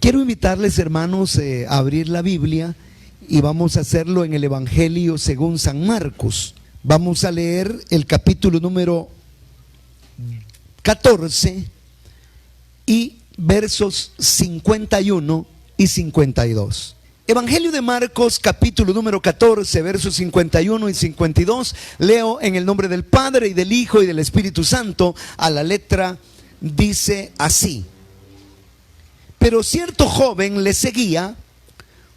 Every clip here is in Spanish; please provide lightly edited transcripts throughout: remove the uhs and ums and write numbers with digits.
Quiero invitarles, hermanos, a abrir la Biblia y vamos a hacerlo en el Evangelio según San Marcos. Vamos a leer el capítulo número 14 y versos 51 y 52. Evangelio de Marcos, capítulo número 14, versos 51 y 52. Leo en el nombre del Padre y del Hijo y del Espíritu Santo. A la letra dice así: pero cierto joven le seguía,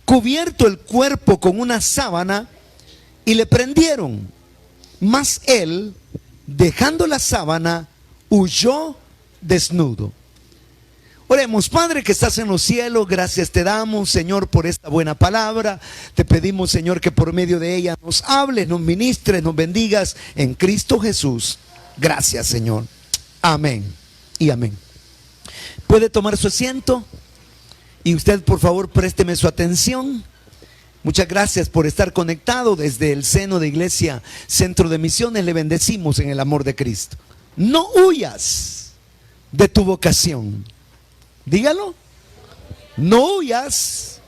cubierto el cuerpo con una sábana, y le prendieron. Mas él, dejando la sábana, huyó desnudo. Oremos. Padre que estás en los cielos, gracias te damos, Señor, por esta buena palabra. Te pedimos, Señor, que por medio de ella nos hables, nos ministres, nos bendigas en Cristo Jesús. Gracias, Señor. Amén y amén. ¿Puede tomar su asiento? Y usted, por favor, présteme su atención. Muchas gracias por estar conectado desde el seno de Iglesia Centro de Misiones. Le bendecimos en el amor de Cristo. No huyas de tu vocación. Dígalo. No huyas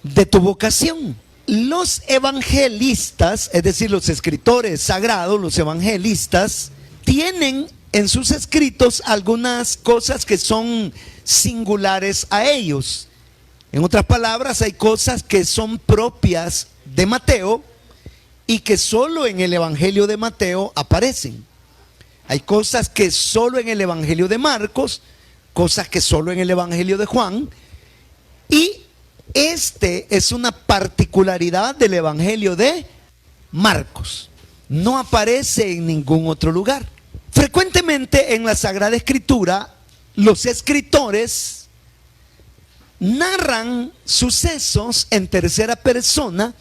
de tu vocación. Los evangelistas, es decir, los escritores sagrados, los evangelistas, tienen en sus escritos algunas cosas que son singulares a ellos. En otras palabras, hay cosas que son propias de Mateo y que solo en el Evangelio de Mateo aparecen. Hay cosas que solo en el Evangelio de Marcos, cosas que solo en el Evangelio de Juan, y este es una particularidad del Evangelio de Marcos. No aparece en ningún otro lugar. Frecuentemente en la Sagrada Escritura, los escritores narran sucesos en tercera persona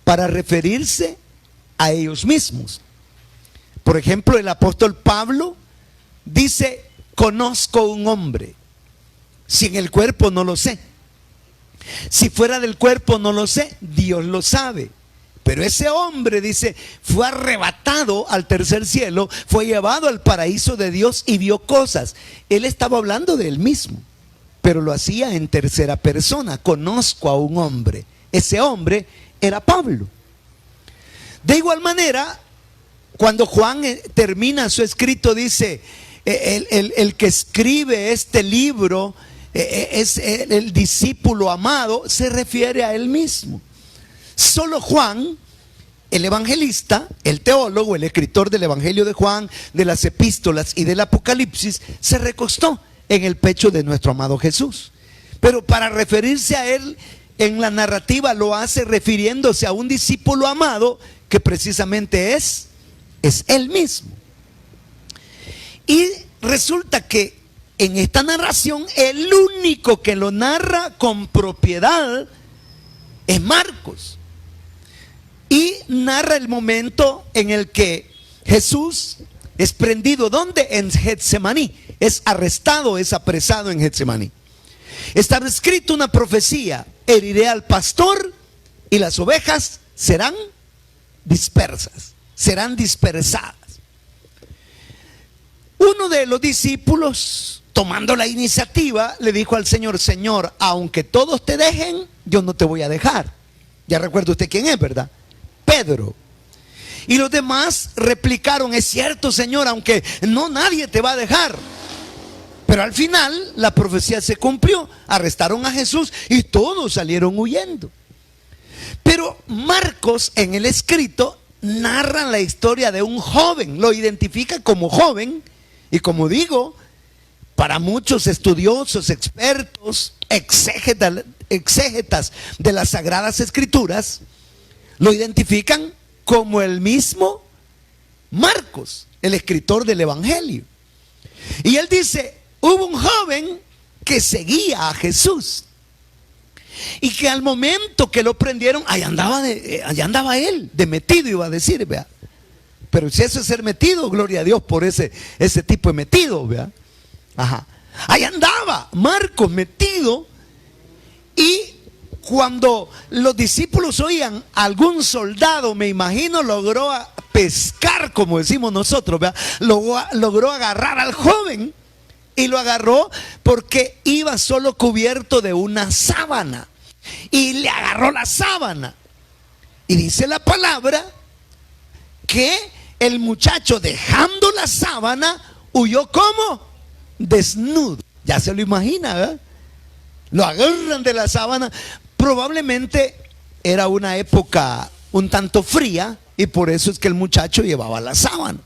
para referirse a ellos mismos. Por ejemplo, el apóstol Pablo dice: conozco un hombre. Si en el cuerpo no lo sé, si fuera del cuerpo no lo sé, Dios lo sabe. Pero ese hombre, dice, fue arrebatado al tercer cielo, fue llevado al paraíso de Dios y vio cosas. Él estaba hablando de él mismo, pero lo hacía en tercera persona. Conozco a un hombre. Ese hombre era Pablo. De igual manera, cuando Juan termina su escrito, dice: el que escribe este libro es el discípulo amado. Se refiere a él mismo. Solo Juan, el evangelista, el teólogo, el escritor del Evangelio de Juan, de las epístolas y del Apocalipsis, se recostó en el pecho de nuestro amado Jesús. Pero para referirse a él en la narrativa lo hace refiriéndose a un discípulo amado que precisamente es él mismo. Y resulta que en esta narración el único que lo narra con propiedad es Marcos. Y narra el momento en el que Jesús es prendido. ¿Dónde? En Getsemaní. Es arrestado, es apresado en Getsemaní. Está escrito una profecía: heriré al pastor y las ovejas serán dispersas, serán dispersadas. Uno de los discípulos, tomando la iniciativa, le dijo al Señor: Señor, aunque todos te dejen, yo no te voy a dejar. Ya recuerda usted quién es, ¿verdad? Pedro. Y los demás replicaron: es cierto, Señor, aunque no, nadie te va a dejar. Pero al final la profecía se cumplió. Arrestaron a Jesús y todos salieron huyendo. Pero Marcos, en el escrito, narra la historia de un joven. Lo identifica como joven. Y como digo, para muchos estudiosos, expertos, exégetas de las Sagradas Escrituras, lo identifican como el mismo Marcos, el escritor del Evangelio. Y él dice: hubo un joven que seguía a Jesús y que al momento que lo prendieron, allá andaba él, de metido, iba a decir, vea. Pero si eso es ser metido, gloria a Dios por ese tipo de metido, vea. Ajá. Ahí andaba Marcos metido. Y cuando los discípulos oían, algún soldado, me imagino, logró pescar, como decimos nosotros, ¿verdad? Logró agarrar al joven. y lo agarró porque iba solo cubierto de una sábana. Y le agarró la sábana. Y dice la palabra que el muchacho, dejando la sábana, huyó como desnudo. Ya se lo imagina, ¿verdad? Lo agarran de la sábana. Probablemente era una época un tanto fría y por eso es que el muchacho llevaba la sábana.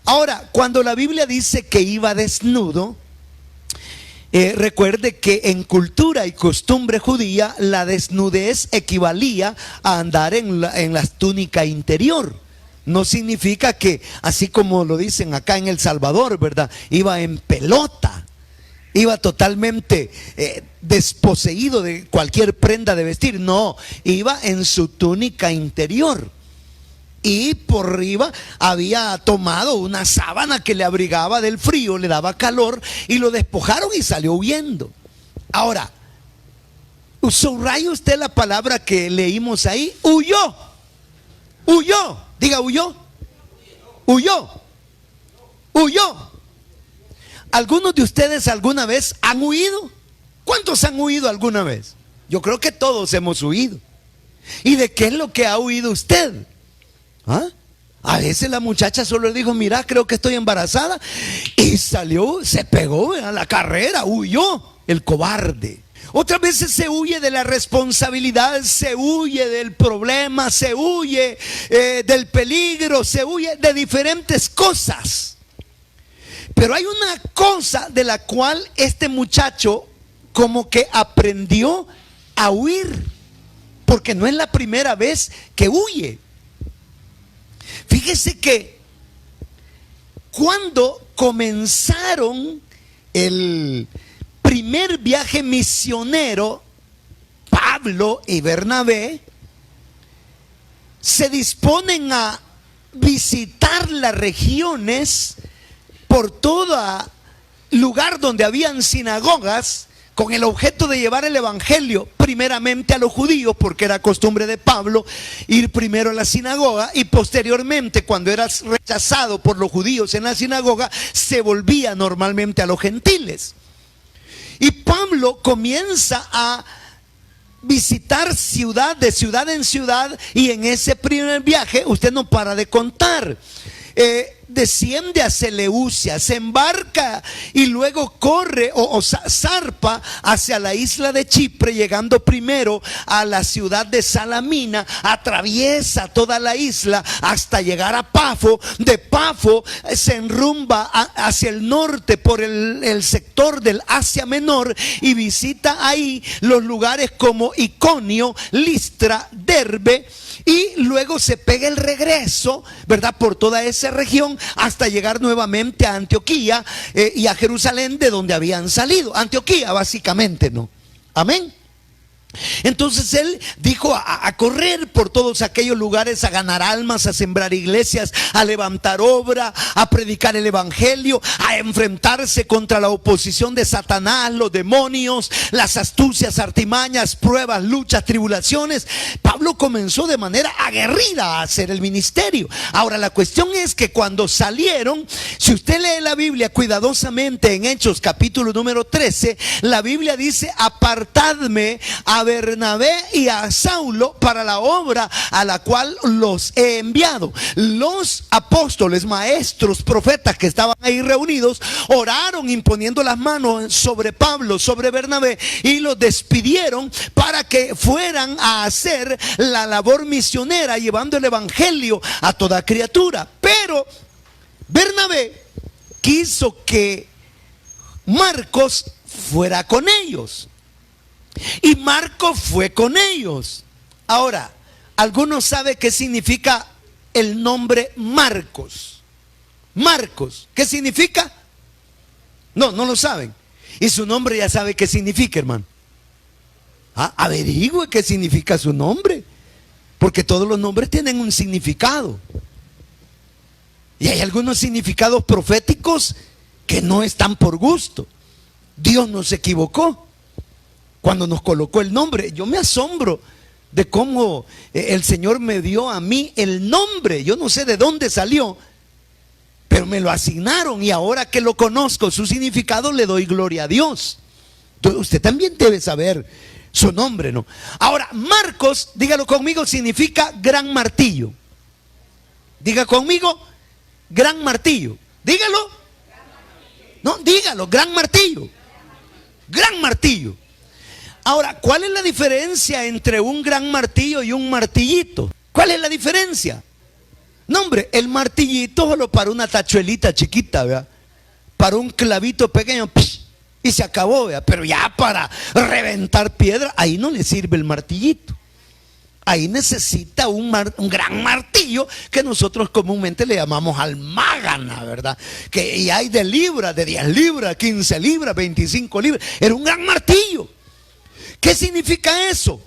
Ahora, cuando la Biblia dice que iba desnudo, recuerde que en cultura y costumbre judía la desnudez equivalía a andar en la túnica interior. No significa que, así como lo dicen acá en El Salvador, ¿verdad?, iba en pelota, iba totalmente desposeído de cualquier prenda de vestir. No, iba en su túnica interior. Y por arriba había tomado una sábana que le abrigaba del frío, le daba calor, y lo despojaron y salió huyendo. Ahora, subraya usted la palabra que leímos ahí: huyó. Huyó. Diga, huyó. Huyó. Huyó. ¿Algunos de ustedes alguna vez han huido? ¿Cuántos han huido alguna vez? Yo creo que todos hemos huido. ¿Y de qué es lo que ha huido usted? ¿Ah? A veces la muchacha solo le dijo: mira, creo que estoy embarazada, y salió, se pegó a la carrera, huyó, el cobarde. Otras veces se huye de la responsabilidad, se huye del problema, se huye del peligro, se huye de diferentes cosas. Pero hay una cosa de la cual este muchacho como que aprendió a huir, porque no es la primera vez que huye. Fíjese que cuando comenzaron el primer viaje misionero, Pablo y Bernabé se disponen a visitar las regiones por todo lugar donde habían sinagogas, con el objeto de llevar el evangelio primeramente a los judíos, porque era costumbre de Pablo ir primero a la sinagoga, y posteriormente, cuando eras rechazado por los judíos en la sinagoga, se volvía normalmente a los gentiles. Y Pablo comienza a visitar ciudad de ciudad en ciudad, y en ese primer viaje usted no para de contar. Desciende a Seleucia, se embarca y luego corre o zarpa hacia la isla de Chipre, llegando primero a la ciudad de Salamina, atraviesa toda la isla hasta llegar a Pafo. De Pafo se enrumba hacia el norte por el sector del Asia Menor y visita ahí los lugares como Iconio, Listra, Derbe, y luego se pega el regreso, ¿verdad?, por toda esa región hasta llegar nuevamente a Antioquía y a Jerusalén, de donde habían salido. Antioquía básicamente, ¿no? Amén. Entonces él dijo a correr por todos aquellos lugares, a ganar almas, a sembrar iglesias, a levantar obra, a predicar el evangelio, a enfrentarse contra la oposición de Satanás, los demonios, las astucias, artimañas, pruebas, luchas, tribulaciones. Pablo comenzó de manera aguerrida a hacer el ministerio. Ahora, la cuestión es que cuando salieron, si usted lee la Biblia cuidadosamente en Hechos capítulo número 13, la Biblia dice: apartadme a Bernabé y a Saulo para la obra a la cual los he enviado. Los apóstoles, maestros, profetas que estaban ahí reunidos, oraron imponiendo las manos sobre Pablo, sobre Bernabé, y los despidieron para que fueran a hacer la labor misionera, llevando el evangelio a toda criatura. Pero Bernabé quiso que Marcos fuera con ellos, y Marcos fue con ellos. Ahora, ¿alguno sabe qué significa el nombre Marcos? Marcos, ¿qué significa? No, no lo saben. Y su nombre ya sabe qué significa, hermano. Averigüe qué significa su nombre, porque todos los nombres tienen un significado. Y hay algunos significados proféticos que no están por gusto. Dios no se equivocó cuando nos colocó el nombre. Yo me asombro de cómo el Señor me dio a mí el nombre. Yo no sé de dónde salió, pero me lo asignaron y ahora que lo conozco, su significado, le doy gloria a Dios. Entonces, usted también debe saber su nombre, ¿no? Ahora, Marcos, dígalo conmigo, significa gran martillo. Diga conmigo, gran martillo. Dígalo. No, dígalo, gran martillo. Gran martillo. Ahora, ¿cuál es la diferencia entre un gran martillo y un martillito? ¿Cuál es la diferencia? No, hombre, el martillito solo para una tachuelita chiquita, ¿verdad? Para un clavito pequeño, ¡pish! Y se acabó, ¿verdad? Pero ya para reventar piedra, ahí no le sirve el martillito. Ahí necesita un gran martillo que nosotros comúnmente le llamamos almágana, ¿verdad? Que y hay de libras, de 10 libras, 15 libras, 25 libras. Era un gran martillo. ¿Qué significa eso?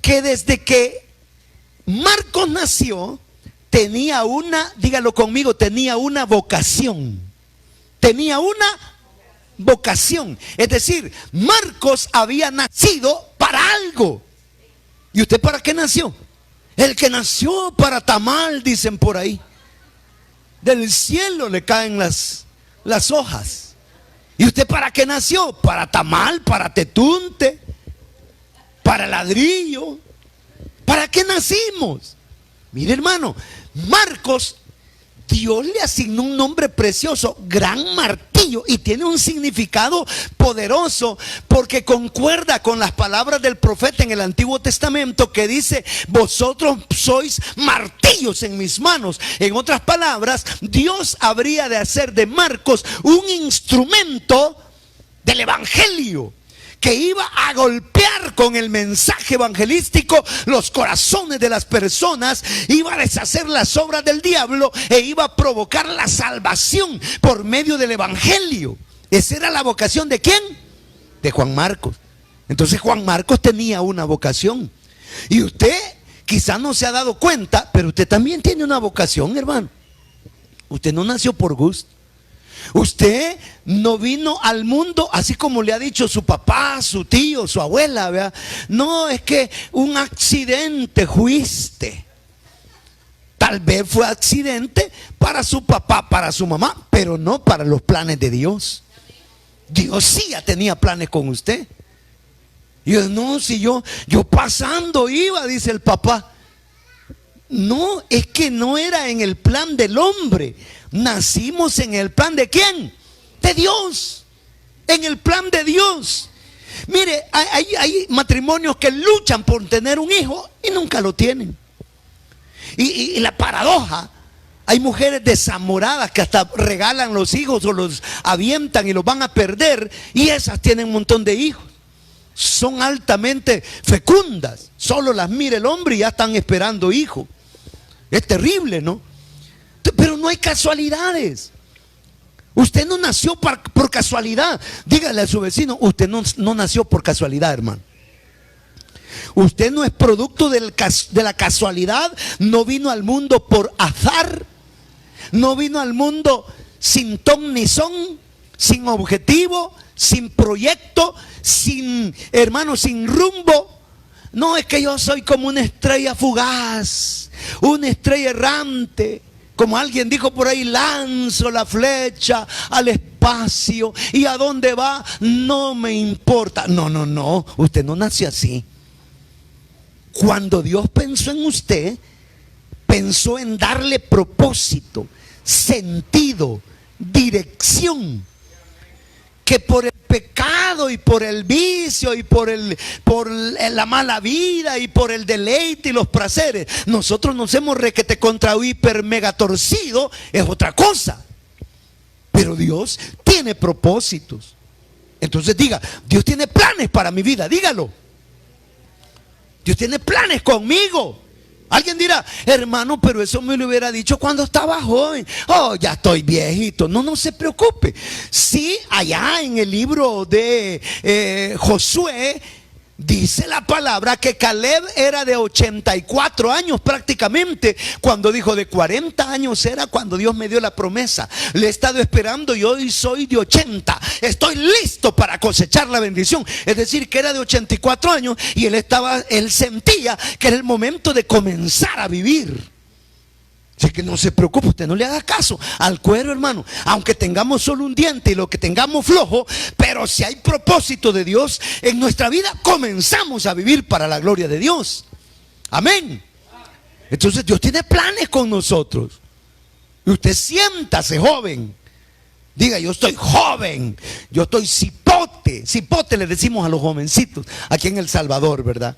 Que desde que Marcos nació, tenía una, dígalo conmigo, tenía una vocación. Tenía una vocación. Es decir, Marcos había nacido para algo. ¿Y usted para qué nació? El que nació para tamal, dicen por ahí. Del cielo le caen las hojas. ¿Y usted para qué nació? Para tamal, para tetunte, para ladrillo. ¿Para qué nacimos? Mire, hermano, Marcos, Dios le asignó un nombre precioso, gran martillo, y tiene un significado poderoso porque concuerda con las palabras del profeta en el Antiguo Testamento que dice: vosotros sois martillos en mis manos. En otras palabras, Dios habría de hacer de Marcos un instrumento del evangelio que iba a golpear con el mensaje evangelístico los corazones de las personas, iba a deshacer las obras del diablo e iba a provocar la salvación por medio del evangelio. Esa era la vocación ¿de quién? De Juan Marcos. Entonces Juan Marcos tenía una vocación. Y usted quizás no se ha dado cuenta, pero usted también tiene una vocación, hermano. Usted no nació por gusto. Usted no vino al mundo así como le ha dicho su papá, su tío, su abuela, ¿verdad? No, es que un accidente fuiste. Tal vez fue accidente para su papá, para su mamá, pero no para los planes de Dios. Dios sí ya tenía planes con usted. Y yo, no, si yo pasando iba, dice el papá. No, es que no era en el plan del hombre. Nacimos en el plan ¿de quién? De Dios. En el plan de Dios. Mire, hay matrimonios que luchan por tener un hijo y nunca lo tienen. Y la paradoja, hay mujeres desamoradas que hasta regalan los hijos o los avientan y los van a perder, y esas tienen un montón de hijos. Son altamente fecundas. Solo las mira el hombre y ya están esperando hijos. Es terrible, ¿no? Pero no hay casualidades. Usted no nació por casualidad. Dígale a su vecino: usted no nació por casualidad, hermano. Usted no es producto de la casualidad. No vino al mundo por azar. No vino al mundo sin ton ni son, sin objetivo, sin proyecto, sin rumbo. No, es que yo soy como una estrella fugaz, una estrella errante. Como alguien dijo por ahí: lanzo la flecha al espacio y a dónde va no me importa. No, usted no nació así. Cuando Dios pensó en usted, pensó en darle propósito, sentido, dirección. Que por el pecado y por el vicio y por la mala vida y por el deleite y los placeres, nosotros nos hemos requete contra hiper mega torcido, es otra cosa. Pero Dios tiene propósitos. Entonces diga: Dios tiene planes para mi vida. Dígalo. Dios tiene planes conmigo. Alguien dirá: hermano, pero eso me lo hubiera dicho cuando estaba joven. Oh, ya estoy viejito. No se preocupe. Sí, allá en el libro de Josué dice la palabra que Caleb era de 84 años prácticamente cuando dijo: de 40 años era cuando Dios me dio la promesa. Le he estado esperando y hoy soy de 80. Estoy listo para cosechar la bendición. Es decir, que era de 84 años y él sentía que era el momento de comenzar a vivir. Así que no se preocupe, usted no le haga caso al cuero, hermano. Aunque tengamos solo un diente y lo que tengamos flojo, pero si hay propósito de Dios en nuestra vida, comenzamos a vivir para la gloria de Dios. Amén. Entonces Dios tiene planes con nosotros. Y usted siéntase joven. Diga, yo estoy joven, yo estoy cipote. Cipote le decimos a los jovencitos aquí en El Salvador, ¿verdad?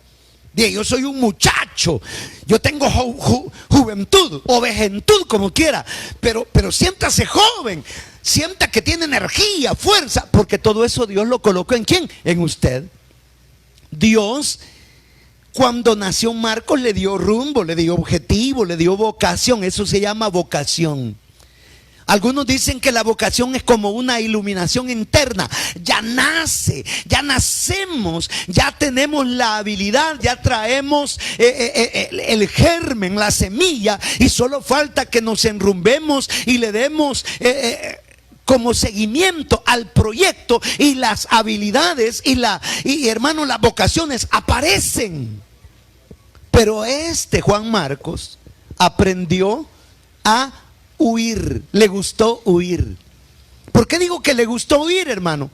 Diga, yo soy un muchacho, yo tengo juventud o vejentud, como quiera, pero siéntase joven, sienta que tiene energía, fuerza, porque todo eso Dios lo colocó ¿en quién? En usted. Dios, cuando nació Marcos, le dio rumbo, le dio objetivo, le dio vocación. Eso se llama vocación. Algunos dicen que la vocación es como una iluminación interna. Ya nace, ya nacemos, ya tenemos la habilidad, ya traemos el germen, la semilla, y solo falta que nos enrumbemos y le demos como seguimiento al proyecto, y las habilidades y hermano, las vocaciones aparecen. Pero Juan Marcos aprendió a huir, le gustó huir. ¿Por qué digo que le gustó huir, hermano?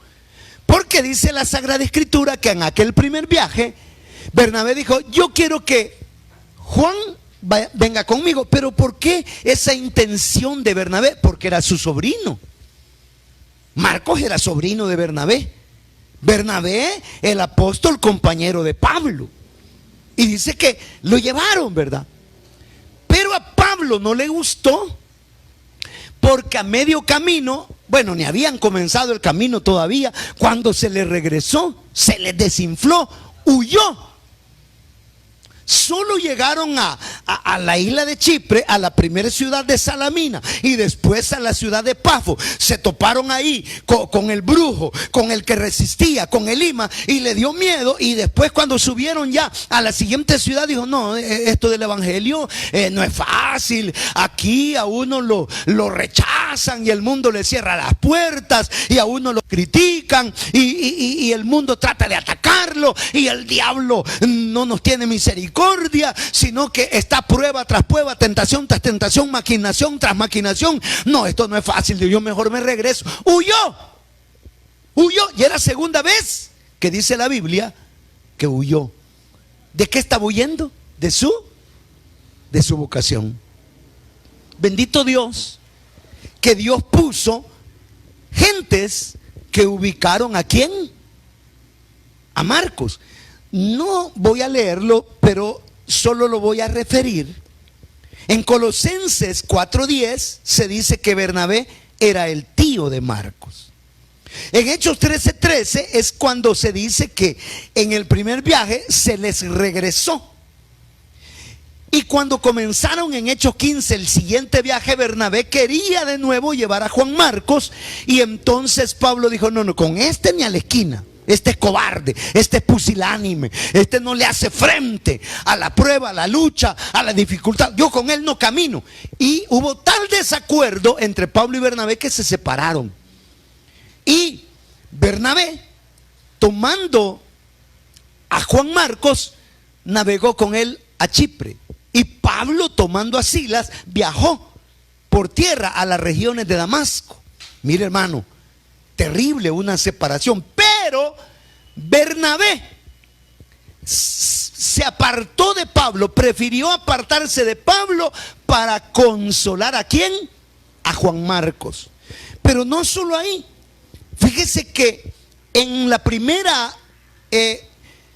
Porque dice la Sagrada Escritura que en aquel primer viaje Bernabé dijo, yo quiero que Juan venga conmigo. Pero ¿por qué esa intención de Bernabé? Porque era su sobrino. Marcos era sobrino de Bernabé. Bernabé, el apóstol, compañero de Pablo. Y dice que lo llevaron, ¿verdad? Pero a Pablo no le gustó, porque a medio camino, bueno, ni habían comenzado el camino todavía, cuando se le regresó, se le desinfló, huyó. Solo llegaron a la isla de Chipre, a la primera ciudad de Salamina, y después a la ciudad de Pafo. Se toparon ahí con el brujo, con el que resistía, con Elima, y le dio miedo. Y después, cuando subieron ya a la siguiente ciudad, dijo, no, esto del evangelio no es fácil. Aquí a uno lo rechazan y el mundo le cierra las puertas, y a uno lo critican, y el mundo trata de atacarlo, y el diablo no nos tiene misericordia, sino que está prueba tras prueba, tentación tras tentación, maquinación tras maquinación. No, esto no es fácil, yo mejor me regreso. Huyó, y era segunda vez que dice la Biblia que huyó. ¿De qué estaba huyendo? De su vocación. Bendito Dios, que Dios puso gentes que ubicaron ¿a quién? A Marcos. No voy a leerlo, pero solo lo voy a referir. En Colosenses 4:10 se dice que Bernabé era el tío de Marcos. En Hechos 13:13 es cuando se dice que en el primer viaje se les regresó. Y cuando comenzaron en Hechos 15 el siguiente viaje, Bernabé quería de nuevo llevar a Juan Marcos, y entonces Pablo dijo, no, con este ni a la esquina. Este es cobarde, este es pusilánime, este no le hace frente a la prueba, a la lucha, a la dificultad. Yo con él no camino. Y hubo tal desacuerdo entre Pablo y Bernabé que se separaron. Y Bernabé, tomando a Juan Marcos, navegó con él a Chipre. Y Pablo, tomando a Silas, viajó por tierra a las regiones de Damasco. Mire, hermano, terrible una separación. Pero Bernabé se apartó de Pablo, prefirió apartarse de Pablo para consolar ¿a quién? A Juan Marcos. Pero no solo ahí. Fíjese que en la primera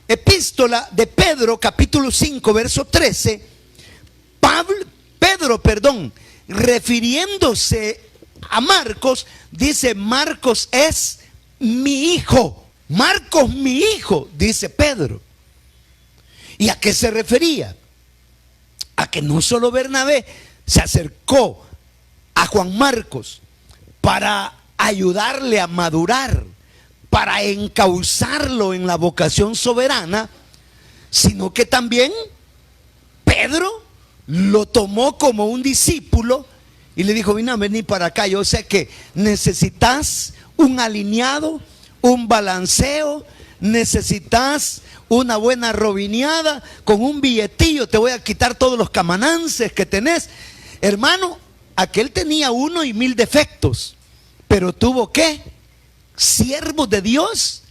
epístola de Pedro, capítulo 5, verso 13, Pedro, refiriéndose a Marcos, dice, Marcos es mi hijo. Marcos, mi hijo, dice Pedro. ¿Y a qué se refería? A que no solo Bernabé se acercó a Juan Marcos para ayudarle a madurar, para encauzarlo en la vocación soberana, sino que también Pedro lo tomó como un discípulo y le dijo, vení para acá, yo sé que necesitas un alineado, un balanceo, necesitas una buena robineada con un billetillo, te voy a quitar todos los camanances que tenés. Hermano, aquel tenía 1,000 defectos, pero tuvo ¿qué? Siervos de Dios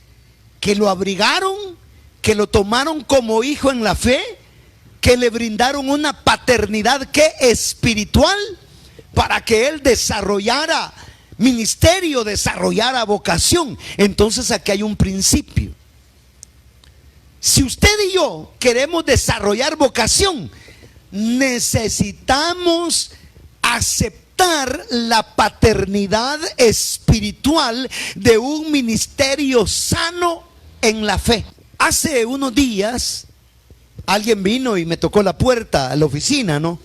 que lo abrigaron, que lo tomaron como hijo en la fe, que le brindaron una paternidad ¿qué? Espiritual, para que él desarrollara ministerio, desarrollara vocación. Entonces aquí hay un principio. Si usted y yo queremos desarrollar vocación, necesitamos aceptar la paternidad espiritual de un ministerio sano en la fe. Hace unos días alguien vino y me tocó la puerta a la oficina, ¿no?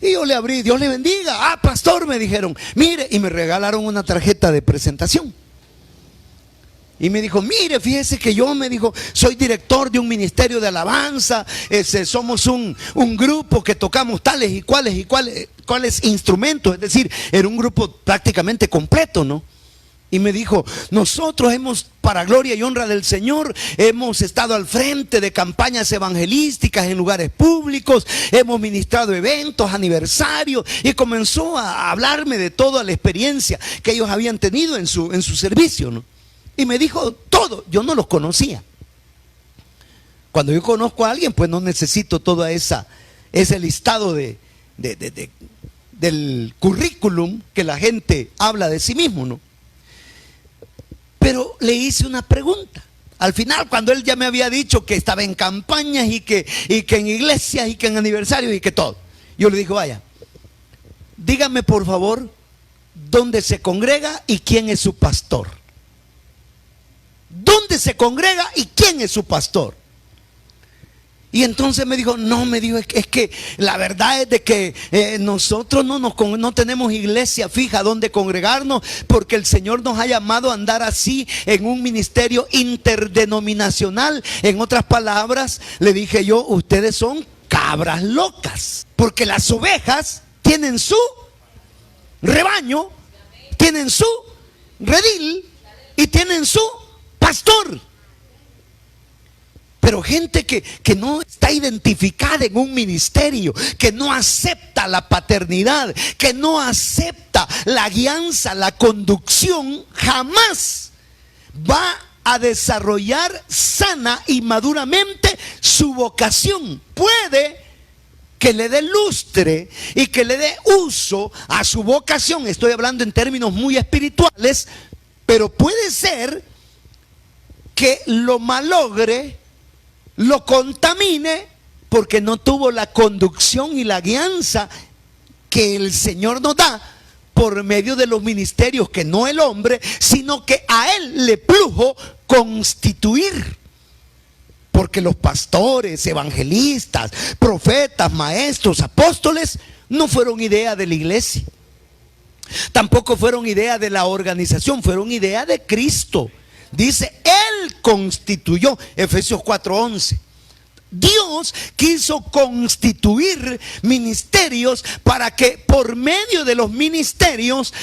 Y yo le abrí, Dios le bendiga. Ah, pastor, me dijeron, mire, y me regalaron una tarjeta de presentación. Y me dijo, mire, fíjese que yo, me dijo, soy director de un ministerio de alabanza, somos un grupo que tocamos tales y cuáles instrumentos, es decir, era un grupo prácticamente completo, ¿no? Y me dijo, nosotros para gloria y honra del Señor, hemos estado al frente de campañas evangelísticas en lugares públicos, hemos ministrado eventos, aniversarios, y comenzó a hablarme de toda la experiencia que ellos habían tenido en su servicio, ¿no? Y me dijo todo, yo no los conocía. Cuando yo conozco a alguien, pues no necesito toda ese listado del currículum que la gente habla de sí mismo, ¿no? Pero le hice una pregunta. Al final, cuando él ya me había dicho que estaba en campañas y que en iglesias y que en aniversarios y que todo, yo le dije, vaya, dígame por favor dónde se congrega y quién es su pastor. ¿Dónde se congrega y quién es su pastor? Y entonces me dijo, no, me dijo, es que la verdad es de que nosotros no tenemos iglesia fija donde congregarnos, porque el Señor nos ha llamado a andar así en un ministerio interdenominacional. En otras palabras, le dije yo, ustedes son cabras locas, porque las ovejas tienen su rebaño, tienen su redil y tienen su pastor. Pero gente que no está identificada en un ministerio, que no acepta la paternidad, que no acepta la guianza, la conducción, jamás va a desarrollar sana y maduramente su vocación. Puede que le dé lustre y que le dé uso a su vocación, estoy hablando en términos muy espirituales, pero puede ser que lo malogre, lo contamine, porque no tuvo la conducción y la guianza que el Señor nos da por medio de los ministerios, que no el hombre, sino que a él le plujo constituir. Porque los pastores, evangelistas, profetas, maestros, apóstoles no fueron idea de la iglesia, tampoco fueron idea de la organización, fueron idea de Cristo. Dice, Él constituyó, Efesios 4:11. Dios quiso constituir ministerios para que por medio de los ministerios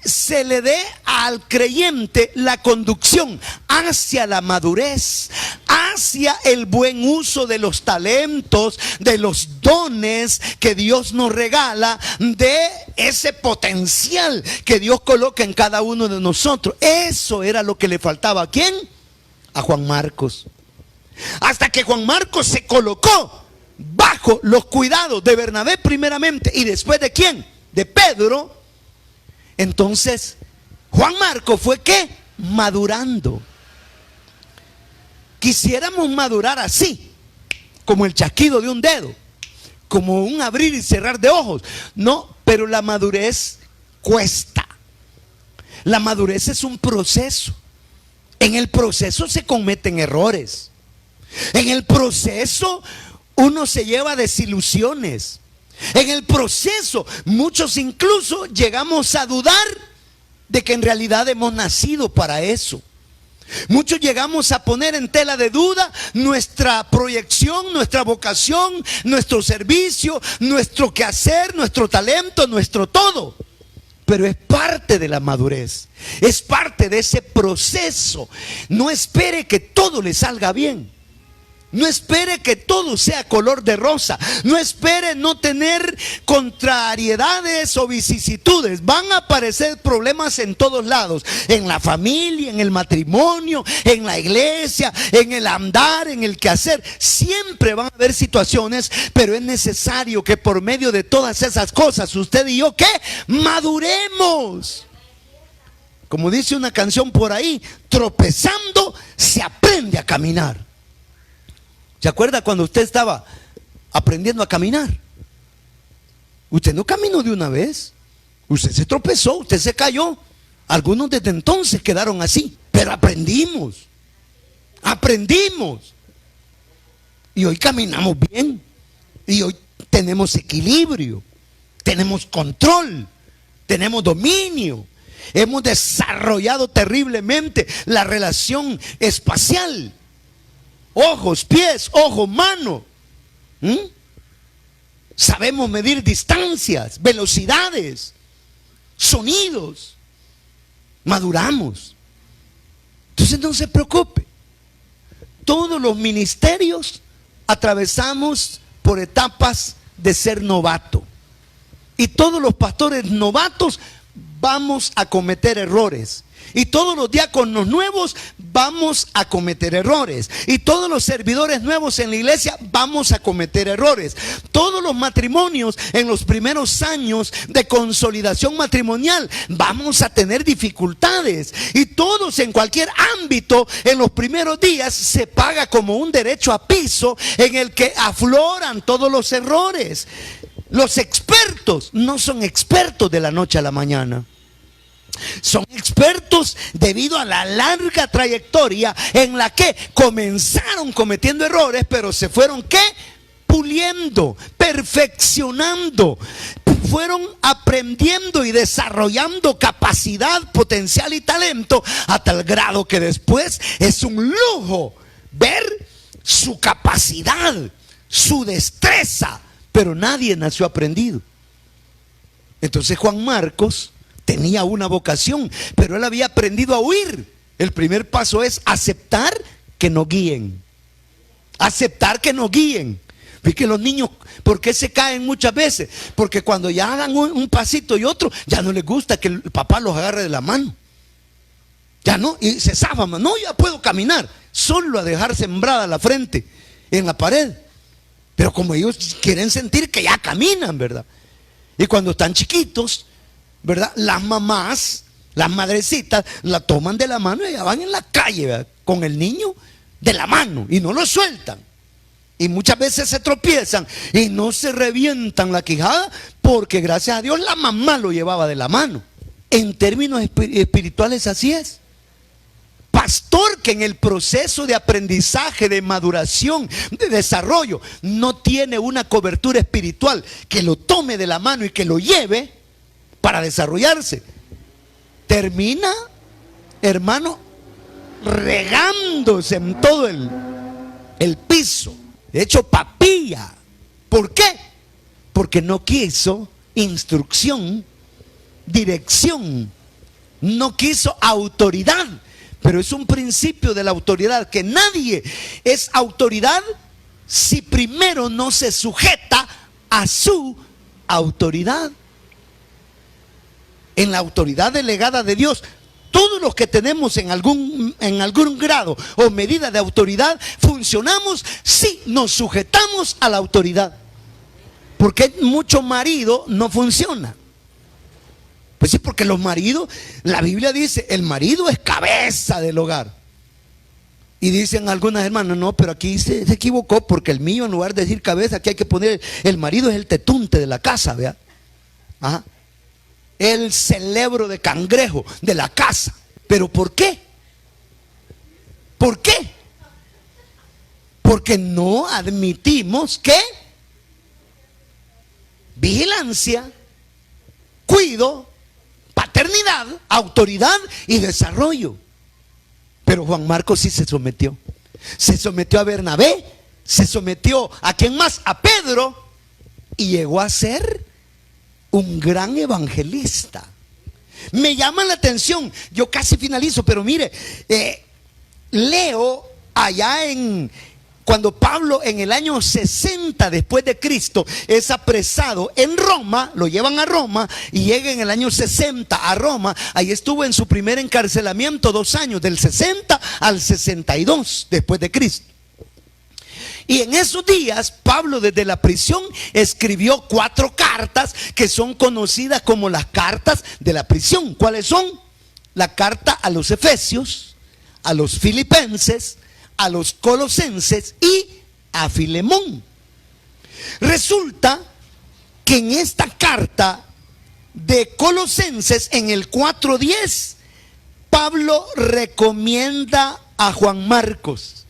se le dé al creyente la conducción hacia la madurez, hacia el buen uso de los talentos, de los dones que Dios nos regala, de ese potencial que Dios coloca en cada uno de nosotros. Eso era lo que le faltaba. ¿A quién? A Juan Marcos. Hasta que Juan Marcos se colocó bajo los cuidados de Bernabé primeramente, y después de ¿quién? De Pedro. Entonces Juan Marcos fue ¿qué? Madurando. Quisiéramos madurar así, como el chasquido de un dedo, como un abrir y cerrar de ojos. No, pero la madurez cuesta. La madurez es un proceso. En el proceso se cometen errores. En el proceso uno se lleva desilusiones. En el proceso muchos incluso llegamos a dudar de que en realidad hemos nacido para eso. Muchos llegamos a poner en tela de duda nuestra proyección, nuestra vocación, nuestro servicio, nuestro quehacer, nuestro talento, nuestro todo. Pero es parte de la madurez, es parte de ese proceso. No espere que todo le salga bien. No espere que todo sea color de rosa. No espere no tener contrariedades o vicisitudes. Van a aparecer problemas en todos lados. En la familia, en el matrimonio, en la iglesia, en el andar, en el quehacer. Siempre van a haber situaciones, pero es necesario que por medio de todas esas cosas, usted y yo, ¿qué? Maduremos. Como dice una canción por ahí, tropezando se aprende a caminar. ¿Se acuerda cuando usted estaba aprendiendo a caminar? Usted no caminó de una vez. Usted se tropezó, usted se cayó. Algunos desde entonces quedaron así. Pero aprendimos. Aprendimos. Y hoy caminamos bien. Y hoy tenemos equilibrio. Tenemos control. Tenemos dominio. Hemos desarrollado terriblemente la relación espacial. Ojos, pies, ojo, mano. Sabemos medir distancias, velocidades, sonidos. Maduramos. Entonces no se preocupe. Todos los ministerios atravesamos por etapas de ser novato. Y todos los pastores novatos vamos a cometer errores. Y todos los diáconos nuevos vamos a cometer errores. Y todos los servidores nuevos en la iglesia vamos a cometer errores. Todos los matrimonios en los primeros años de consolidación matrimonial vamos a tener dificultades. Y todos en cualquier ámbito en los primeros días se paga como un derecho a piso en el que afloran todos los errores. Los expertos no son expertos de la noche a la mañana. Son expertos debido a la larga trayectoria en la que comenzaron cometiendo errores, pero se fueron ¿qué? Puliendo, perfeccionando, fueron aprendiendo y desarrollando capacidad, potencial y talento a tal grado que después es un lujo ver su capacidad, su destreza, pero nadie nació aprendido. Entonces Juan Marcos tenía una vocación, pero él había aprendido a huir. El primer paso es aceptar que nos guíen. Aceptar que nos guíen. Fíjate, los niños, ¿por qué se caen muchas veces? Porque cuando ya hagan un pasito y otro, ya no les gusta que el papá los agarre de la mano. Ya no, y se zafan, no, ya puedo caminar. Solo a dejar sembrada la frente en la pared. Pero como ellos quieren sentir que ya caminan, ¿verdad? Y cuando están chiquitos, ¿verdad? Las mamás, las madrecitas, la toman de la mano y ya van en la calle, ¿verdad? Con el niño de la mano y no lo sueltan. Y muchas veces se tropiezan y no se revientan la quijada porque gracias a Dios la mamá lo llevaba de la mano. En términos espirituales así es. Pastor que en el proceso de aprendizaje, de maduración, de desarrollo, no tiene una cobertura espiritual que lo tome de la mano y que lo lleve para desarrollarse, termina, hermano, regándose en todo el piso. De hecho, papilla. ¿Por qué? Porque no quiso instrucción, dirección, no quiso autoridad. Pero es un principio de la autoridad, que nadie es autoridad si primero no se sujeta a su autoridad. En la autoridad delegada de Dios, todos los que tenemos en algún grado o medida de autoridad, funcionamos si nos sujetamos a la autoridad. Porque mucho marido no funciona. Pues sí, porque los maridos, la Biblia dice, el marido es cabeza del hogar. Y dicen algunas hermanas, no, pero aquí se equivocó, porque el mío, en lugar de decir cabeza, aquí hay que poner, el marido es el tetunte de la casa, ¿vea? Ajá. El cerebro de cangrejo de la casa. ¿Pero por qué? ¿Por qué? Porque no admitimos que vigilancia, cuido, paternidad, autoridad y desarrollo. Pero Juan Marcos sí se sometió. Se sometió a Bernabé, se sometió a ¿quién más? A Pedro, y llegó a ser un gran evangelista. Me llama la atención, yo casi finalizo, pero mire, leo allá en Cuando Pablo en el año 60 después de Cristo es apresado en Roma, lo llevan a Roma y llega en el año 60 a Roma. Ahí estuvo en su primer encarcelamiento 2 años, del 60 al 62 después de Cristo. Y en esos días Pablo desde la prisión escribió 4 cartas que son conocidas como las cartas de la prisión. ¿Cuáles son? La carta a los Efesios, a los Filipenses, a los Colosenses y a Filemón. Resulta que en esta carta de Colosenses, en el 4:10, Pablo recomienda a Juan Marcos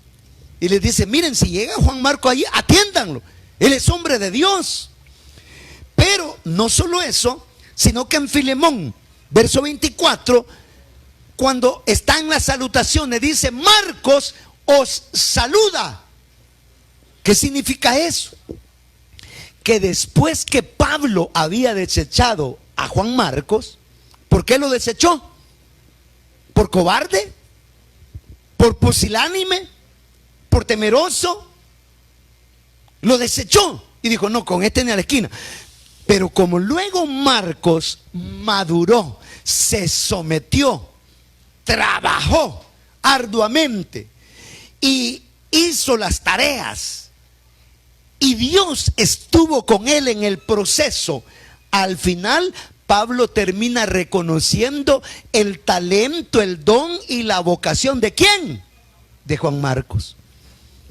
y les dice: miren, si llega Juan Marcos allí, atiéndanlo, él es hombre de Dios. Pero no solo eso, sino que en Filemón, verso 24, cuando está en las salutaciones, dice: Marcos os saluda. ¿Qué significa eso? Que después que Pablo había desechado a Juan Marcos, ¿por qué lo desechó? ¿Por cobarde? ¿Por pusilánime? ¿Por temeroso? Lo desechó y dijo: no, con este ni a la esquina. Pero como luego Marcos maduró, se sometió, trabajó arduamente y hizo las tareas, y Dios estuvo con él en el proceso, al final Pablo termina reconociendo el talento, el don y la vocación ¿de quién? De Juan Marcos.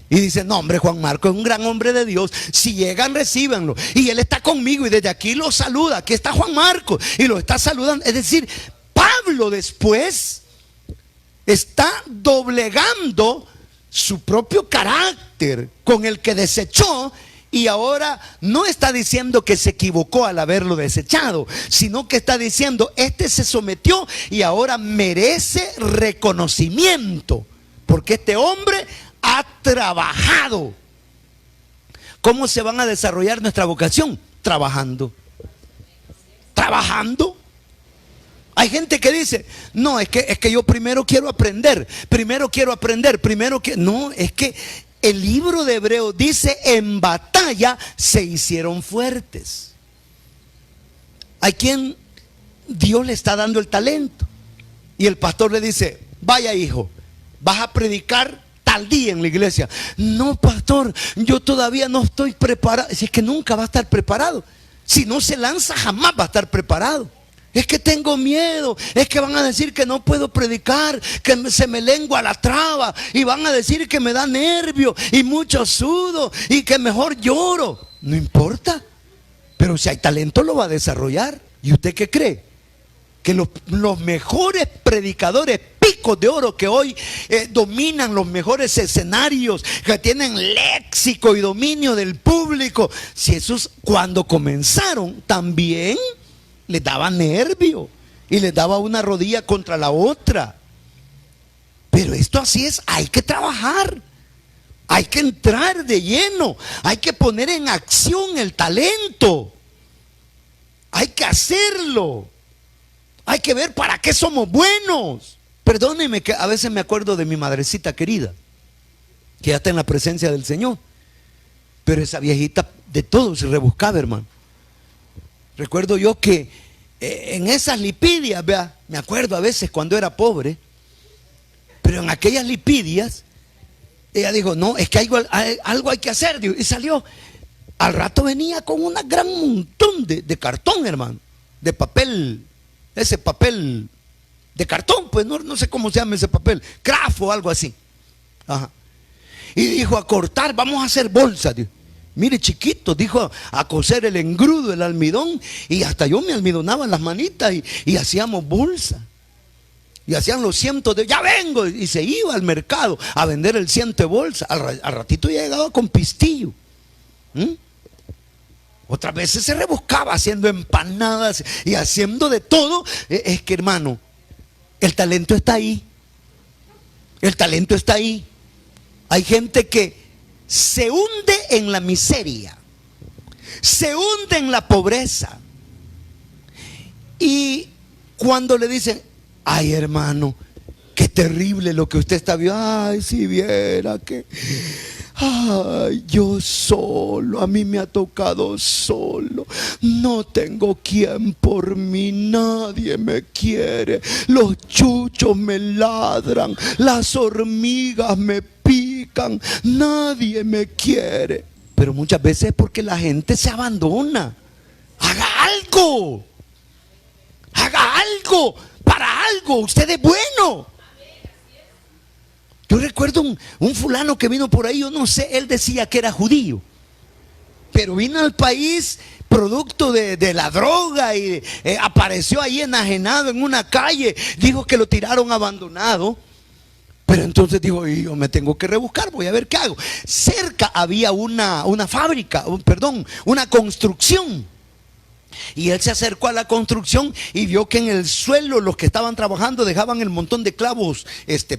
Y dice: no, hombre, Juan Marcos es un gran hombre de Dios, si llegan, recíbanlo, y él está conmigo y desde aquí lo saluda. Aquí está Juan Marcos y lo está saludando. Es decir, Pablo después está doblegando su propio carácter con el que desechó, y ahora no está diciendo que se equivocó al haberlo desechado, sino que está diciendo: este se sometió y ahora merece reconocimiento, porque este hombre ha trabajado. ¿Cómo se van a desarrollar nuestra vocación? Trabajando. Trabajando. Hay gente que dice: no, es que yo primero quiero aprender, no, es que el libro de Hebreos dice: en batalla se hicieron fuertes. Hay quien Dios le está dando el talento y el pastor le dice: vaya, hijo, vas a predicar tal día en la iglesia. No, pastor, yo todavía no estoy preparado. Si es que nunca va a estar preparado. Si no se lanza, jamás va a estar preparado. Es que tengo miedo, es que van a decir que no puedo predicar, que se me lengua la traba, y van a decir que me da nervio y mucho sudo y que mejor lloro. No importa, pero si hay talento lo va a desarrollar. ¿Y usted qué cree? Que los mejores predicadores, picos de oro que hoy dominan los mejores escenarios, que tienen léxico y dominio del público, si esos cuando comenzaron también les daba nervio y les daba una rodilla contra la otra. Pero esto así es, hay que trabajar, hay que entrar de lleno, hay que poner en acción el talento, hay que hacerlo, hay que ver para qué somos buenos. Perdóneme que a veces me acuerdo de mi madrecita querida, que ya está en la presencia del Señor, pero esa viejita de todo se rebuscaba, hermano. Recuerdo yo que en esas lipidias, vea, me acuerdo a veces cuando era pobre, pero en aquellas lipidias ella dijo: no, es que algo hay que hacer, y salió. Al rato venía con un gran montón de cartón, hermano, de papel, ese papel de cartón, pues no sé cómo se llama ese papel, craft o algo así. Ajá. Y dijo: a cortar, vamos a hacer bolsas. Mire, chiquito, dijo, a coser el engrudo, el almidón, y hasta yo me almidonaba las manitas y hacíamos bolsa. Y hacían los cientos de, ya vengo, y se iba al mercado a vender el ciento de bolsa. Al ratito ya llegaba con pistillo. Otras veces se rebuscaba haciendo empanadas y haciendo de todo. Es que, hermano, el talento está ahí. El talento está ahí. Hay gente que se hunde en la miseria, se hunde en la pobreza, y cuando le dicen: ay, hermano, qué terrible lo que usted está viendo, ay, si viera que, Ay, yo solo, a mí me ha tocado solo. No tengo quien por mí, nadie me quiere. Los chuchos me ladran, las hormigas me pican, nadie me quiere. Pero muchas veces es porque la gente se abandona. Haga algo. Haga algo. Para algo. Usted es bueno. Yo recuerdo un fulano que vino por ahí, yo no sé, él decía que era judío, pero vino al país producto de la droga y apareció ahí enajenado en una calle, dijo que lo tiraron abandonado. Pero entonces dijo, yo me tengo que rebuscar, voy a ver qué hago. Cerca había una fábrica, una construcción. Y él se acercó a la construcción y vio que en el suelo los que estaban trabajando dejaban el montón de clavos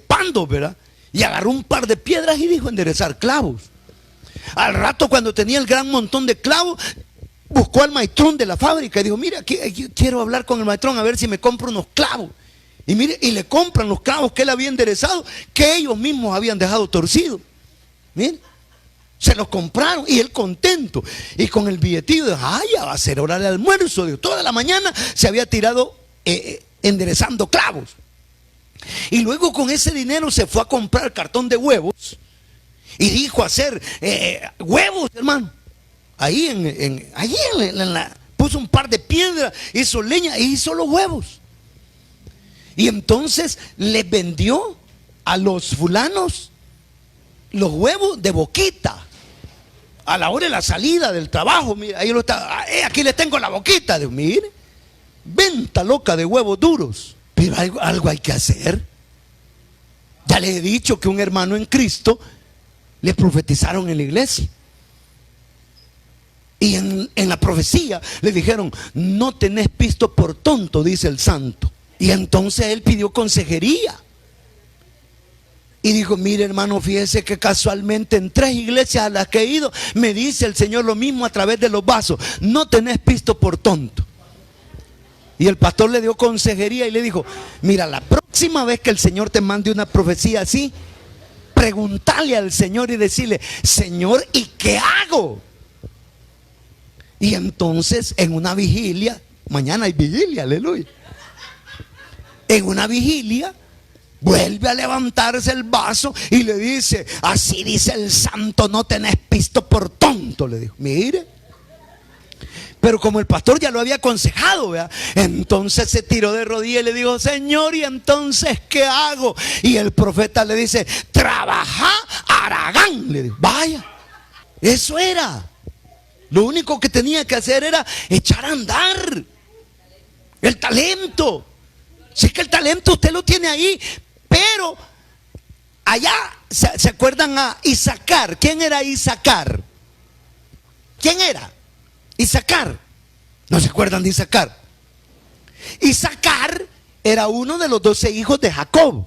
pandos, ¿verdad? Y agarró un par de piedras y dijo enderezar clavos. Al rato, cuando tenía el gran montón de clavos, buscó al maestrón de la fábrica y dijo, mira, aquí quiero hablar con el maestrón a ver si me compra unos clavos. Y mire, y le compran los clavos que él había enderezado, que ellos mismos habían dejado torcidos. Miren, se los compraron y él contento. Y con el billetillo dijo, ya va a ser hora de almuerzo. Dijo, toda la mañana se había tirado enderezando clavos. Y luego con ese dinero se fue a comprar cartón de huevos y dijo hacer huevos, hermano. Ahí puso un par de piedras, hizo leña e hizo los huevos. Y entonces les vendió a los fulanos los huevos de boquita. A la hora de la salida del trabajo, mira, ahí lo está, aquí les tengo la boquita. Dios, mire, venta loca de huevos duros. Pero algo hay que hacer. Ya le he dicho que un hermano en Cristo le profetizaron en la iglesia. Y en la profecía le dijeron, no tenés pisto por tonto, dice el santo. Y entonces él pidió consejería. Y dijo, mire hermano, fíjese que casualmente en 3 iglesias a las que he ido, me dice el Señor lo mismo a través de los vasos. No tenés pisto por tonto. Y el pastor le dio consejería y le dijo, mira, la próxima vez que el Señor te mande una profecía así, pregúntale al Señor y decirle, Señor, ¿y qué hago? Y entonces en una vigilia, mañana hay vigilia, aleluya. En una vigilia vuelve a levantarse el vaso y le dice, así dice el santo, no tenés pisto por tonto, le dijo. Mire. Pero como el pastor ya lo había aconsejado, ¿verdad? Entonces se tiró de rodillas y le dijo, Señor, ¿y entonces qué hago? Y el profeta le dice, trabaja Aragán. Le dijo, vaya, eso era. Lo único que tenía que hacer era echar a andar el talento. Si es que el talento usted lo tiene ahí, pero allá, ¿se acuerdan a Isacar? ¿Quién era Isacar? ¿Quién era? Isacar. ¿No se acuerdan de Isacar? Isacar era uno de los 12 hijos de Jacob.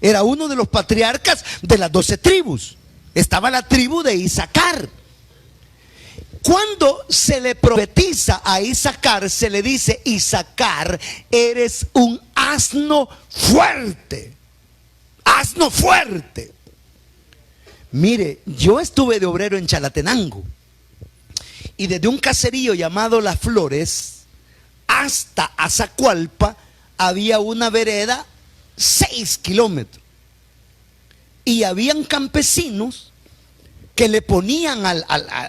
Era uno de los patriarcas de las 12 tribus. Estaba la tribu de Isacar. Cuando se le profetiza a Isacar, se le dice, Isacar, eres un asno fuerte. Asno fuerte. Mire, yo estuve de obrero en Chalatenango. Y desde un caserío llamado Las Flores hasta Azacualpa había una vereda 6 kilómetros. Y habían campesinos que le ponían al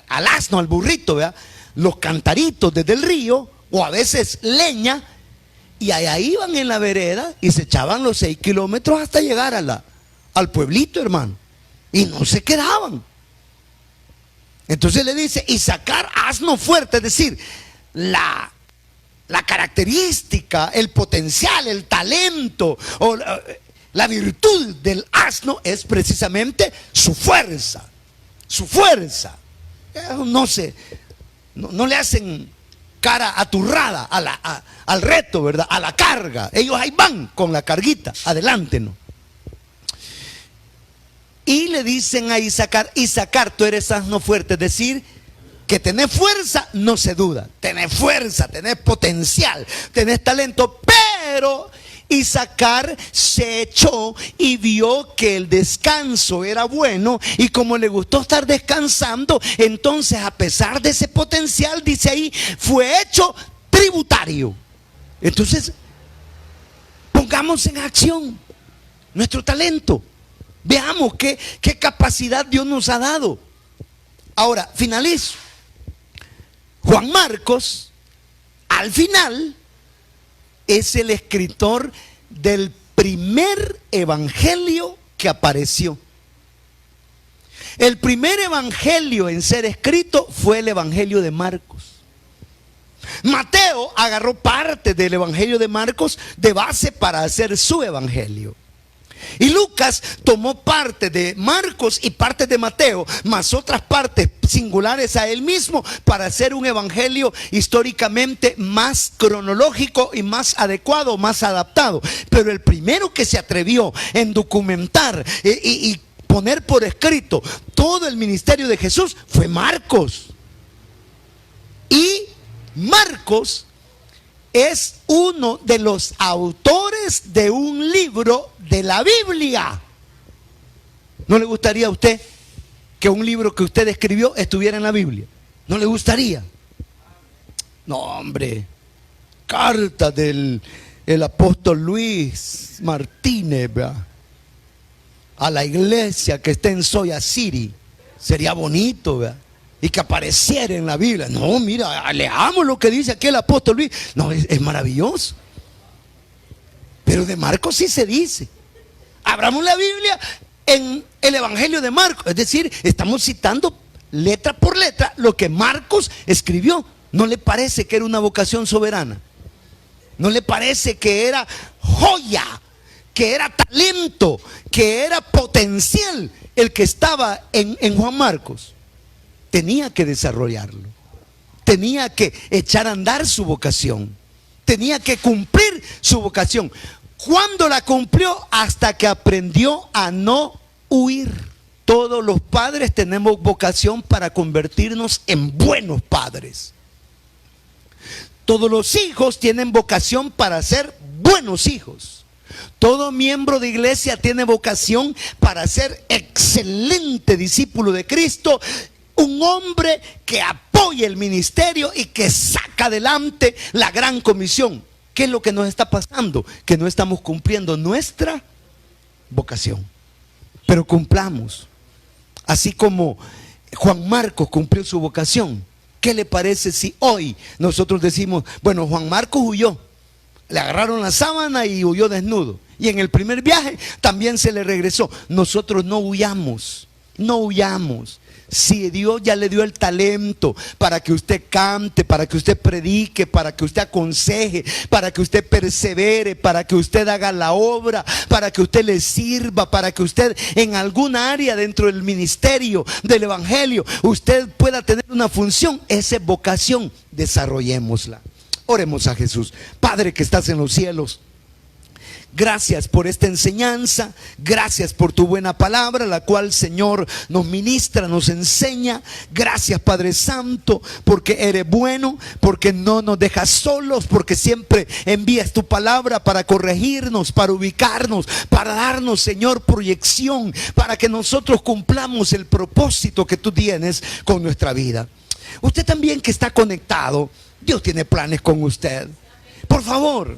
asno, al burrito, ¿verdad?, los cantaritos desde el río, o a veces leña, y allá iban en la vereda y se echaban los 6 kilómetros hasta llegar al pueblito, hermano. Y no se quedaban. Entonces le dice, y sacar asno fuerte, es decir, la característica, el potencial, el talento o la virtud del asno es precisamente su fuerza. Su fuerza. No le hacen cara aturrada al reto, ¿verdad? A la carga. Ellos ahí van con la carguita, adelante, ¿no? Y le dicen a Isacar, Isacar, tú eres asno fuerte, es decir, que tenés fuerza, no se duda, tenés fuerza, tenés potencial, tenés talento, pero Isaacar se echó y vio que el descanso era bueno, y como le gustó estar descansando, entonces a pesar de ese potencial, dice ahí, fue hecho tributario. Entonces, pongamos en acción nuestro talento. Veamos qué capacidad Dios nos ha dado. Ahora, finalizo. Juan Marcos, al final, es el escritor del primer evangelio que apareció. El primer evangelio en ser escrito fue el evangelio de Marcos. Mateo agarró parte del evangelio de Marcos de base para hacer su evangelio. Y Lucas tomó parte de Marcos y parte de Mateo, más otras partes singulares a él mismo, para hacer un evangelio históricamente más cronológico y más adecuado, más adaptado. Pero el primero que se atrevió en documentar y poner por escrito todo el ministerio de Jesús fue Marcos. Y Marcos es uno de los autores de un libro de la Biblia. ¿No le gustaría a usted que un libro que usted escribió estuviera en la Biblia? ¿No le gustaría? No, hombre. Carta del apóstol Luis Martínez, ¿verdad?, a la iglesia que está en Soya City. Sería bonito, ¿verdad?, y que apareciera en la Biblia. No, mira, leamos lo que dice aquí el apóstol Luis. No, es maravilloso. Pero de Marcos sí se dice. Abramos la Biblia en el evangelio de Marcos. Es decir, estamos citando letra por letra lo que Marcos escribió. ¿No le parece que era una vocación soberana? ¿No le parece que era joya, que era talento, que era potencial el que estaba en Juan Marcos? Tenía que desarrollarlo, tenía que echar a andar su vocación, tenía que cumplir su vocación. ¿Cuándo la cumplió? Hasta que aprendió a no huir. Todos los padres tenemos vocación para convertirnos en buenos padres. Todos los hijos tienen vocación para ser buenos hijos. Todo miembro de iglesia tiene vocación para ser excelente discípulo de Cristo. Un hombre que apoya el ministerio y que saca adelante la gran comisión. ¿Qué es lo que nos está pasando? Que no estamos cumpliendo nuestra vocación. Pero cumplamos. Así como Juan Marcos cumplió su vocación. ¿Qué le parece si hoy nosotros decimos, bueno, Juan Marcos huyó, le agarraron la sábana y huyó desnudo, y en el primer viaje también se le regresó? Nosotros no huyamos, no huyamos. Si Dios ya le dio el talento para que usted cante, para que usted predique, para que usted aconseje, para que usted persevere, para que usted haga la obra, para que usted le sirva, para que usted en alguna área dentro del ministerio del evangelio usted pueda tener una función, esa vocación, desarrollémosla. Oremos a Jesús. Padre que estás en los cielos, gracias por esta enseñanza, gracias por tu buena palabra, la cual, Señor, nos ministra, nos enseña. Gracias, Padre Santo, porque eres bueno, porque no nos dejas solos, porque siempre envías tu palabra para corregirnos, para ubicarnos, para darnos, Señor, proyección, para que nosotros cumplamos el propósito que tú tienes con nuestra vida. Usted también que está conectado, Dios tiene planes con usted. Por favor,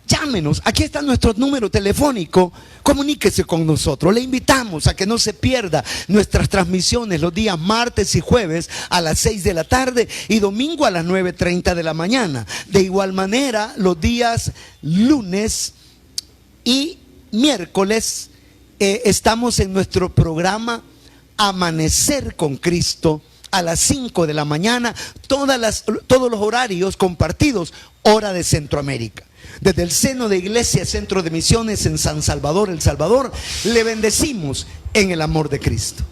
llámenos, aquí está nuestro número telefónico, comuníquese con nosotros. Le invitamos a que no se pierda nuestras transmisiones los días martes y jueves a las 6 de la tarde y domingo a las 9:30 de la mañana. De igual manera, los días lunes y miércoles estamos en nuestro programa Amanecer con Cristo a las 5 de la mañana, todos los horarios compartidos, hora de Centroamérica. Desde el seno de Iglesia Centro de Misiones en San Salvador, El Salvador, le bendecimos en el amor de Cristo.